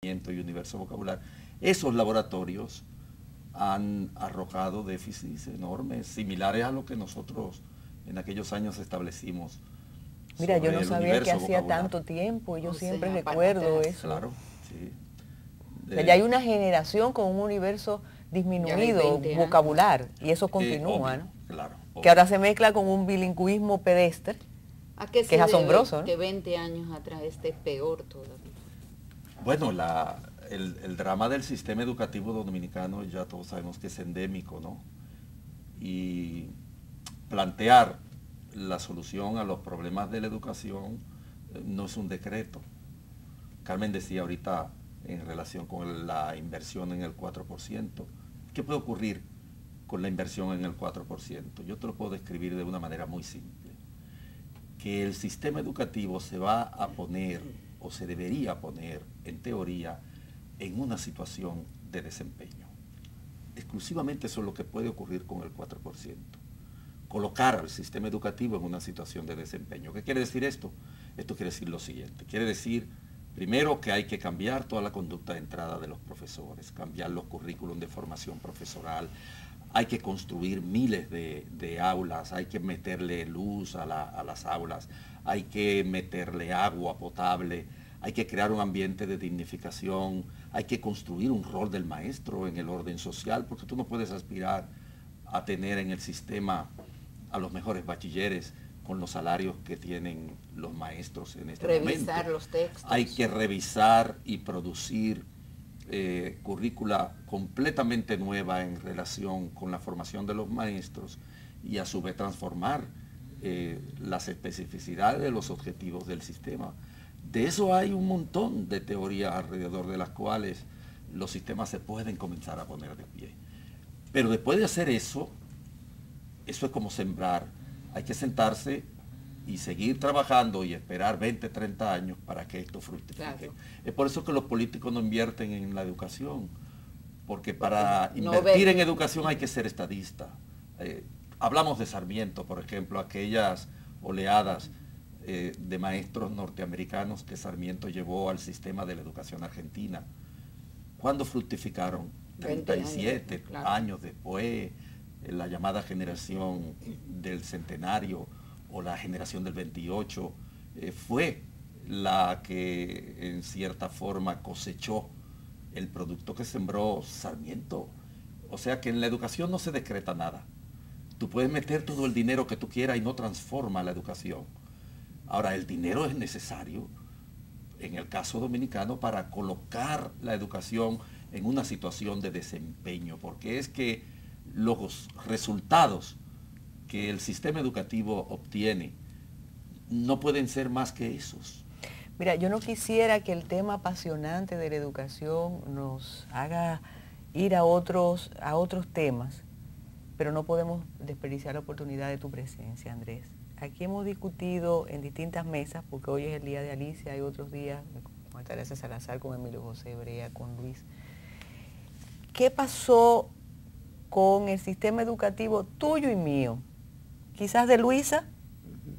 y universo vocabular, esos laboratorios han arrojado déficits enormes, similares a lo que nosotros en aquellos años establecimos. Mira, yo no sabía que hacía vocabular. tanto tiempo, y yo siempre sea, recuerdo eso. Claro, sí. O sea, ya hay una generación con un universo disminuido, vocabular, y eso continúa, obvio, ¿no? Claro. Que ahora se mezcla con un bilingüismo pedestre, ¿A qué que es asombroso, ¿no? Que 20 años atrás esté peor todavía? Bueno, el drama del sistema educativo dominicano ya todos sabemos que es endémico, ¿no? Y plantear la solución a los problemas de la educación no es un decreto. Carmen decía ahorita en relación con la inversión en el 4%, ¿qué puede ocurrir con la inversión en el 4%? Yo te lo puedo describir de una manera muy simple. Que el sistema educativo se va a poner, o se debería poner, en teoría, en una situación de desempeño. Exclusivamente eso es lo que puede ocurrir con el 4%. Colocar al sistema educativo en una situación de desempeño. ¿Qué quiere decir esto? Esto quiere decir lo siguiente. Quiere decir, primero, que hay que cambiar toda la conducta de entrada de los profesores, cambiar los currículums de formación profesoral, hay que construir miles de aulas, hay que meterle luz a las aulas, hay que meterle agua potable, hay que crear un ambiente de dignificación, hay que construir un rol del maestro en el orden social, porque tú no puedes aspirar a tener en el sistema a los mejores bachilleres con los salarios que tienen los maestros en este momento. Revisar los textos. Hay que revisar y producir currícula completamente nueva en relación con la formación de los maestros y a su vez transformar las especificidades de los objetivos del sistema. De eso hay un montón de teorías alrededor de las cuales los sistemas se pueden comenzar a poner de pie. Pero después de hacer eso es como sembrar. Hay que sentarse y seguir trabajando y esperar 20, 30 años para que esto fructifique. Claro. Es por eso que los políticos no invierten en la educación, porque para invertir en educación hay que ser estadista. Hablamos de Sarmiento, por ejemplo, aquellas oleadas de maestros norteamericanos que Sarmiento llevó al sistema de la educación argentina. ¿Cuándo fructificaron? 37 años después, la llamada generación del centenario o la generación del 28, fue la que en cierta forma cosechó el producto que sembró Sarmiento. O sea que en la educación no se decreta nada. Tú puedes meter todo el dinero que tú quieras y no transforma la educación. Ahora, el dinero es necesario, en el caso dominicano, para colocar la educación en una situación de desempeño, porque es que los resultados que el sistema educativo obtiene no pueden ser más que esos. Mira, yo no quisiera que el tema apasionante de la educación nos haga ir a otros temas, pero no podemos desperdiciar la oportunidad de tu presencia, Andrés. Aquí hemos discutido en distintas mesas, porque hoy es el día de Alicia, hay otros días, con Teresa Salazar, con Emilio José Brea, con Luis. ¿Qué pasó con el sistema educativo tuyo y mío? Quizás de Luisa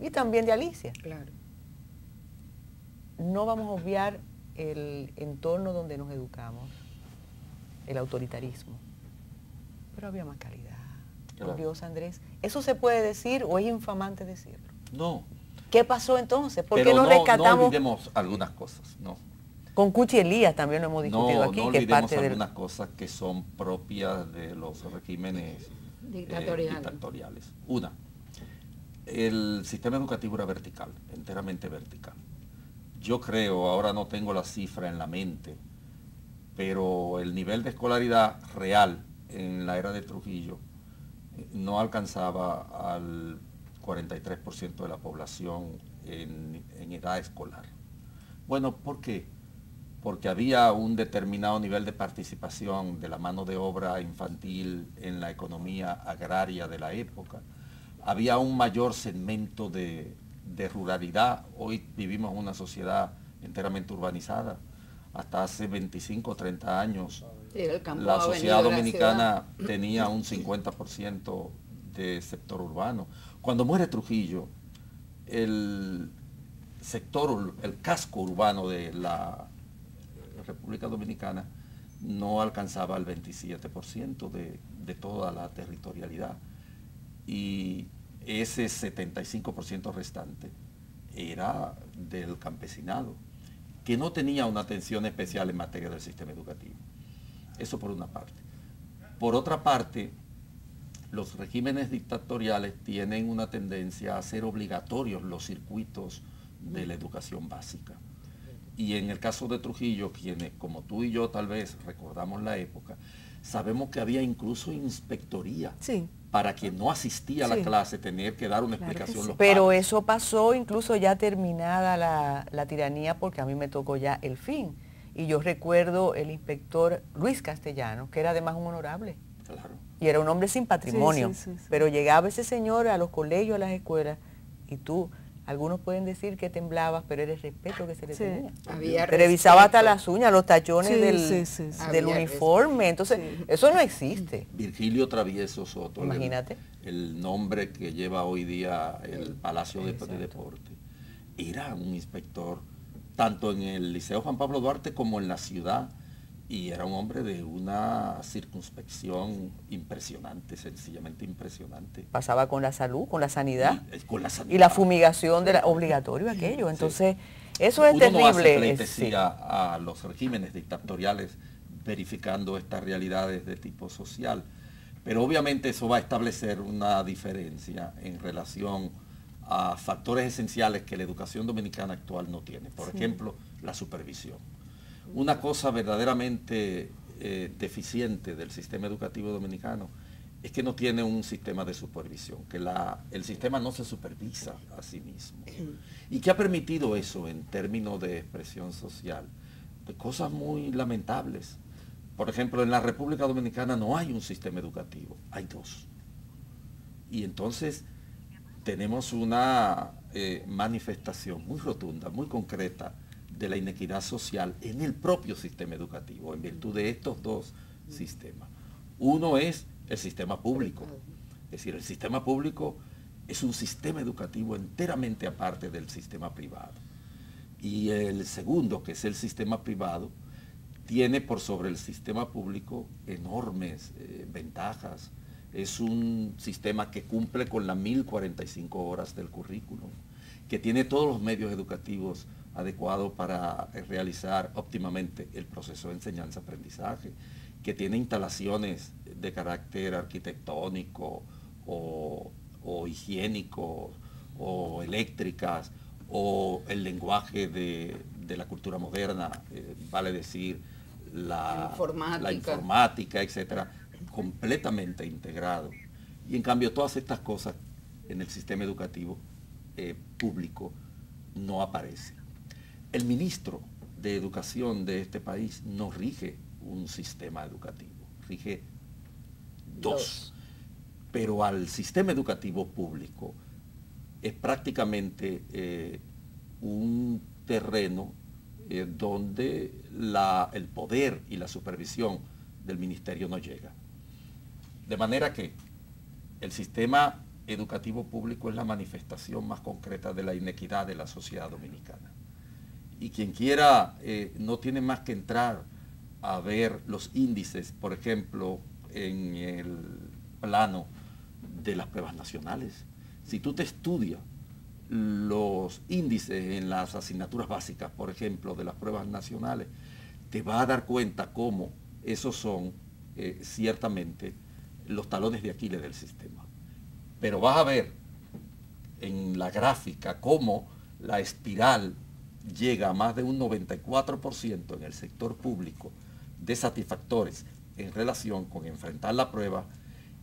y también de Alicia. Claro. No vamos a obviar el entorno donde nos educamos, el autoritarismo, pero había más calidad. Por Dios, Andrés, ¿eso se puede decir o es infamante decirlo? No. ¿Qué pasó entonces? ¿Por pero qué no rescatamos? No olvidemos algunas cosas, no. Con Cuchi Elías también lo hemos discutido aquí. No que olvidemos parte algunas cosas que son propias de los regímenes dictatoriales. Una, el sistema educativo era vertical, enteramente vertical. Yo creo, ahora no tengo la cifra en la mente, pero el nivel de escolaridad real en la era de Trujillo no alcanzaba al 43% de la población en edad escolar. Bueno, ¿por qué? Porque había un determinado nivel de participación de la mano de obra infantil en la economía agraria de la época. Había un mayor segmento de ruralidad. Hoy vivimos en una sociedad enteramente urbanizada. Hasta hace 25 o 30 años, la sociedad dominicana tenía un 50% de sector urbano. Cuando muere Trujillo, el casco urbano de la República Dominicana no alcanzaba el 27% de toda la territorialidad. Y ese 75% restante era del campesinado, que no tenía una atención especial en materia del sistema educativo. Eso por una parte. Por otra parte, los regímenes dictatoriales tienen una tendencia a hacer obligatorios los circuitos de la educación básica. Y en el caso de Trujillo, quienes como tú y yo tal vez recordamos la época, sabemos que había incluso inspectoría. Sí. Para quien no asistía a la clase, tener que dar una explicación. Los Pero padres. eso pasó incluso ya terminada la tiranía, porque a mí me tocó ya el fin. Y yo recuerdo el inspector Luis Castellano, que era además un honorable. Claro. Y era un hombre sin patrimonio. Sí. Pero llegaba ese señor a los colegios, a las escuelas, y tú, algunos pueden decir que temblabas, pero era el respeto que se le tenía. Había Te revisaba hasta respeto. las uñas, los tachones del Había uniforme. Entonces, eso no existe. Virgilio Travieso Soto, Imagínate. el nombre que lleva hoy día el Palacio de Deporte, era un inspector tanto en el Liceo Juan Pablo Duarte como en la ciudad, y era un hombre de una circunspección impresionante, sencillamente impresionante. Pasaba con la salud, con la sanidad. Con la sanidad. Y la fumigación de obligatorio aquello. Entonces, eso es Uno no hace terrible. pleitesía a los regímenes dictatoriales verificando estas realidades de tipo social. Pero obviamente eso va a establecer una diferencia en relación a factores esenciales que la educación dominicana actual no tiene. Por ejemplo, la supervisión. Una cosa verdaderamente deficiente del sistema educativo dominicano es que no tiene un sistema de supervisión, que el sistema no se supervisa a sí mismo. ¿Y qué ha permitido eso en términos de expresión social? De cosas muy lamentables. Por ejemplo, en la República Dominicana no hay un sistema educativo, hay dos. Y entonces tenemos una manifestación muy rotunda, muy concreta de la inequidad social en el propio sistema educativo, en virtud de estos dos sistemas. Uno es el sistema público, es decir, el sistema público es un sistema educativo enteramente aparte del sistema privado. Y el segundo, que es el sistema privado, tiene por sobre el sistema público enormes ventajas. Es un sistema que cumple con las 1045 horas del currículum, que tiene todos los medios educativos adecuados para realizar óptimamente el proceso de enseñanza-aprendizaje, que tiene instalaciones de carácter arquitectónico o higiénico o eléctricas, o el lenguaje de la cultura moderna, vale decir la informática, etcétera, completamente integrado. Y en cambio todas estas cosas en el sistema educativo público no aparecen. El ministro de Educación de este país no rige un sistema educativo, rige dos. Pero al sistema educativo público es prácticamente un terreno donde el poder y la supervisión del ministerio no llega. De manera que el sistema educativo público es la manifestación más concreta de la inequidad de la sociedad dominicana. Y quien quiera no tiene más que entrar a ver los índices, por ejemplo, en el plano de las pruebas nacionales. Si tú te estudias los índices en las asignaturas básicas, por ejemplo, de las pruebas nacionales, te vas a dar cuenta cómo esos son ciertamente los talones de Aquiles del sistema. Pero vas a ver en la gráfica cómo la espiral llega a más de un 94% en el sector público de satisfactores en relación con enfrentar la prueba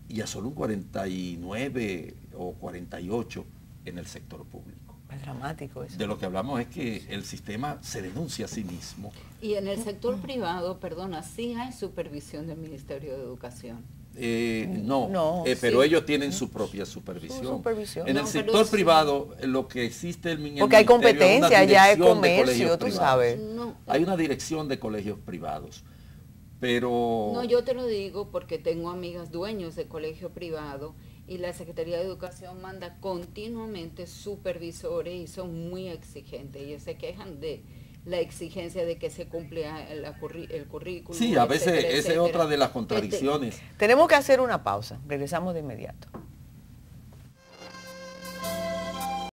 y a solo un 49 o 48 en el sector público. Es dramático eso. De lo que hablamos es que el sistema se denuncia a sí mismo. Y en el sector privado, perdona, sí hay supervisión del Ministerio de Educación. Pero ellos tienen su propia supervisión. En el sector privado, lo que existe en el porque hay competencia, ya es comercio, tú sabes. Hay una dirección de colegios privados, pero... No, yo te lo digo porque tengo amigas dueños de colegio privado y la Secretaría de Educación manda continuamente supervisores y son muy exigentes. Ellos se quejan de la exigencia de que se cumpla el currículum. Sí, a veces etcétera, esa es otra de las contradicciones. Tenemos que hacer una pausa, regresamos de inmediato.